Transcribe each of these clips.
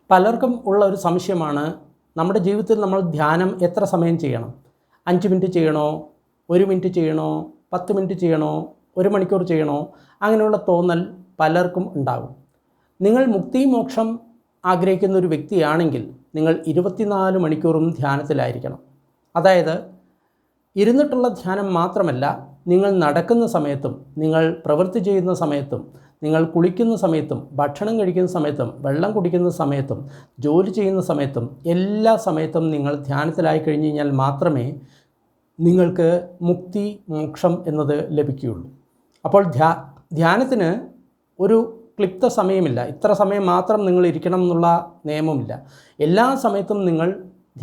പലർക്കും ഉള്ള ഒരു സംശയമാണ്, നമ്മുടെ ജീവിതത്തിൽ നമ്മൾ ധ്യാനം എത്ര സമയം ചെയ്യണം? 5 മിനിറ്റ് ചെയ്യണോ, 1 മിനിറ്റ് ചെയ്യണോ, 10 മിനിറ്റ് ചെയ്യണോ, 1 മണിക്കൂർ ചെയ്യണോ? അങ്ങനെയുള്ള തോന്നൽ പലർക്കും ഉണ്ടാകും. നിങ്ങൾ മുക്തി മോക്ഷം ആഗ്രഹിക്കുന്ന ഒരു വ്യക്തിയാണെങ്കിൽ നിങ്ങൾ 24 മണിക്കൂറും ധ്യാനത്തിലായിരിക്കണം. അതായത് ഇരുന്നിട്ടുള്ള ധ്യാനം മാത്രമല്ല, നിങ്ങൾ നടക്കുന്ന സമയത്തും, നിങ്ങൾ പ്രവൃത്തി ചെയ്യുന്ന സമയത്തും, നിങ്ങൾ കുളിക്കുന്ന സമയത്തും, ഭക്ഷണം കഴിക്കുന്ന സമയത്തും, വെള്ളം കുടിക്കുന്ന സമയത്തും, ജോലി ചെയ്യുന്ന സമയത്തും, എല്ലാ സമയത്തും നിങ്ങൾ ധ്യാനത്തിലായി കഴിഞ്ഞ് കഴിഞ്ഞാൽ മാത്രമേ നിങ്ങൾക്ക് മുക്തി മോക്ഷം എന്നത് ലഭിക്കുകയുള്ളൂ. അപ്പോൾ ധ്യാനത്തിന് ഒരു ക്ലിപ്ത സമയമില്ല, ഇത്ര സമയം മാത്രം നിങ്ങൾ ഇരിക്കണം എന്നുള്ള നിയമമില്ല. എല്ലാ സമയത്തും നിങ്ങൾ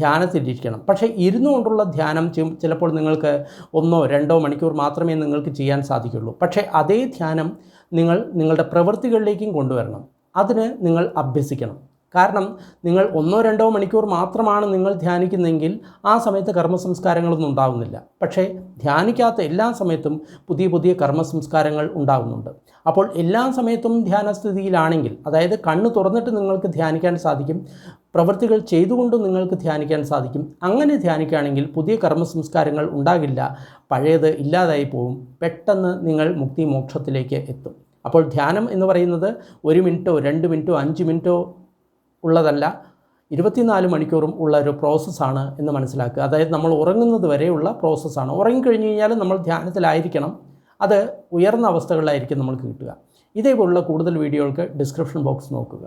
ധ്യാനത്തിലിരിക്കണം. പക്ഷേ ഇരുന്നുകൊണ്ടുള്ള ധ്യാനം ചിലപ്പോൾ നിങ്ങൾക്ക് 1-2 മണിക്കൂർ മാത്രമേ നിങ്ങൾക്ക് ചെയ്യാൻ സാധിക്കുള്ളൂ. പക്ഷേ അതേ ധ്യാനം നിങ്ങൾ നിങ്ങളുടെ പ്രവൃത്തികളിലേക്കും കൊണ്ടുവരണം. അതിന് നിങ്ങൾ അഭ്യസിക്കണം. കാരണം നിങ്ങൾ 1-2 മണിക്കൂർ മാത്രമാണ് നിങ്ങൾ ധ്യാനിക്കുന്നതെങ്കിൽ ആ സമയത്ത് കർമ്മസംസ്കാരങ്ങളൊന്നും ഉണ്ടാകുന്നില്ല. പക്ഷേ ധ്യാനിക്കാത്ത എല്ലാ സമയത്തും പുതിയ പുതിയ കർമ്മസംസ്കാരങ്ങൾ ഉണ്ടാകുന്നുണ്ട്. അപ്പോൾ എല്ലാ സമയത്തും ധ്യാനസ്ഥിതിയിലാണെങ്കിൽ, അതായത് കണ്ണ് തുറന്നിട്ട് നിങ്ങൾക്ക് ധ്യാനിക്കാൻ സാധിക്കും, പ്രവൃത്തികൾ ചെയ്തുകൊണ്ടും നിങ്ങൾക്ക് ധ്യാനിക്കാൻ സാധിക്കും. അങ്ങനെ ധ്യാനിക്കുകയാണെങ്കിൽ പുതിയ കർമ്മസംസ്കാരങ്ങൾ ഉണ്ടാകില്ല, പഴയത് ഇല്ലാതായി പോവും. പെട്ടെന്ന് നിങ്ങൾ മുക്തി മോക്ഷത്തിലേക്ക് എത്തും. അപ്പോൾ ധ്യാനം എന്ന് പറയുന്നത് 1 മിനിറ്റോ 2 മിനിറ്റോ 5 മിനിറ്റോ ഉള്ളതല്ല, 24 മണിക്കൂറും ഉള്ള ഒരു പ്രോസസ്സാണ് എന്ന് മനസ്സിലാക്കുക. അതായത് നമ്മൾ ഉറങ്ങുന്നത് വരെയുള്ള പ്രോസസ്സാണ്. ഉറങ്ങിക്കഴിഞ്ഞ് കഴിഞ്ഞാൽ നമ്മൾ ധ്യാനത്തിലായിരിക്കണം. അത് ഉയർന്ന അവസ്ഥകളിലായിരിക്കും നമ്മൾക്ക് കിട്ടുക. ഇതേപോലുള്ള കൂടുതൽ വീഡിയോകൾക്ക് ഡിസ്ക്രിപ്ഷൻ ബോക്സ് നോക്കുക.